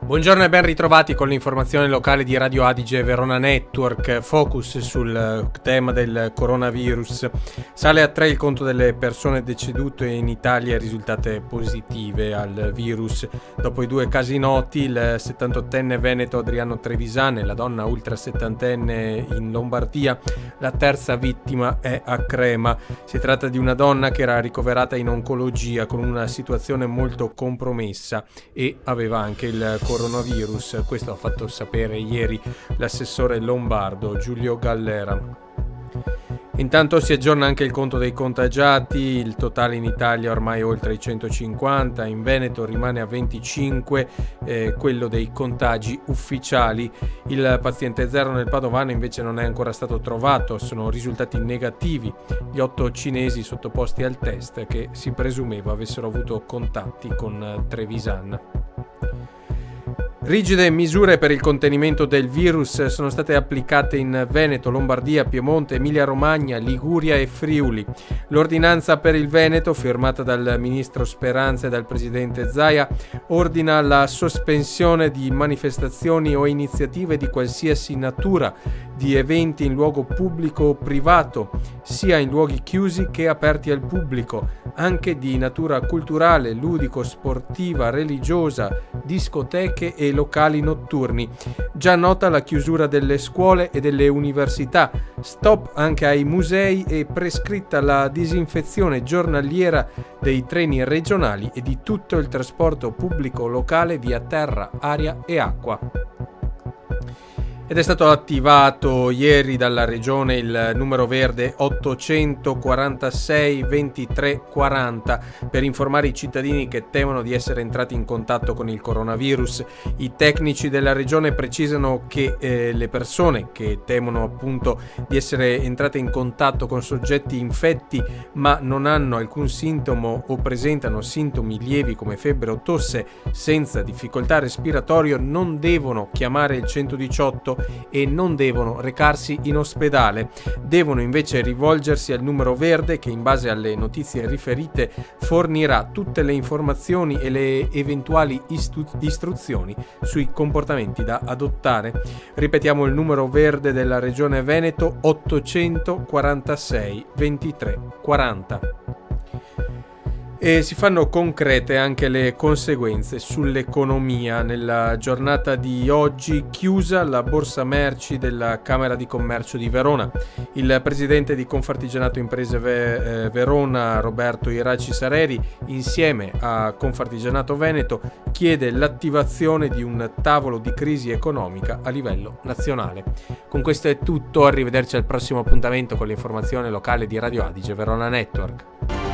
Buongiorno e ben ritrovati con l'informazione locale di Radio Adige Verona Network. Focus sul tema del coronavirus. Sale a 3 il conto delle persone decedute in Italia e risultate positive al virus. Dopo i 2 casi noti, il 78enne veneto Adriano Trevisani e la donna ultra settantenne in Lombardia, la terza vittima è a Crema. Si tratta di una donna che era ricoverata in oncologia con una situazione molto compromessa e aveva anche il coronavirus. Questo ha fatto sapere ieri l'assessore lombardo Giulio Gallera. Intanto si aggiorna anche il conto dei contagiati, il totale in Italia ormai oltre i 150, in Veneto rimane a 25 quello dei contagi ufficiali. Il paziente zero nel Padovano invece non è ancora stato trovato, sono risultati negativi gli 8 cinesi sottoposti al test che si presumeva avessero avuto contatti con Trevisan. Rigide misure per il contenimento del virus sono state applicate in Veneto, Lombardia, Piemonte, Emilia-Romagna, Liguria e Friuli. L'ordinanza per il Veneto, firmata dal ministro Speranza e dal presidente Zaia, ordina la sospensione di manifestazioni o iniziative di qualsiasi natura, di eventi in luogo pubblico o privato, sia in luoghi chiusi che aperti al pubblico, anche di natura culturale, ludico, sportiva, religiosa, discoteche e locali notturni. Già nota la chiusura delle scuole e delle università, stop anche ai musei e prescritta la disinfezione giornaliera dei treni regionali e di tutto il trasporto pubblico locale via terra, aria e acqua. Ed è stato attivato ieri dalla regione il numero verde 846 23 40 per informare i cittadini che temono di essere entrati in contatto con il coronavirus. I tecnici della regione precisano che le persone che temono appunto di essere entrate in contatto con soggetti infetti ma non hanno alcun sintomo o presentano sintomi lievi come febbre o tosse senza difficoltà respiratorie non devono chiamare il 118 e non devono recarsi in ospedale. Devono invece rivolgersi al numero verde che in base alle notizie riferite fornirà tutte le informazioni e le eventuali istruzioni sui comportamenti da adottare. Ripetiamo il numero verde della regione Veneto 846 23 40. E si fanno concrete anche le conseguenze sull'economia. Nella giornata di oggi chiusa la borsa merci della Camera di Commercio di Verona. Il presidente di Confartigianato Imprese Verona, Roberto Iraci Sareri, insieme a Confartigianato Veneto, chiede l'attivazione di un tavolo di crisi economica a livello nazionale. Con questo è tutto, arrivederci al prossimo appuntamento con l'informazione locale di Radio Adige Verona Network.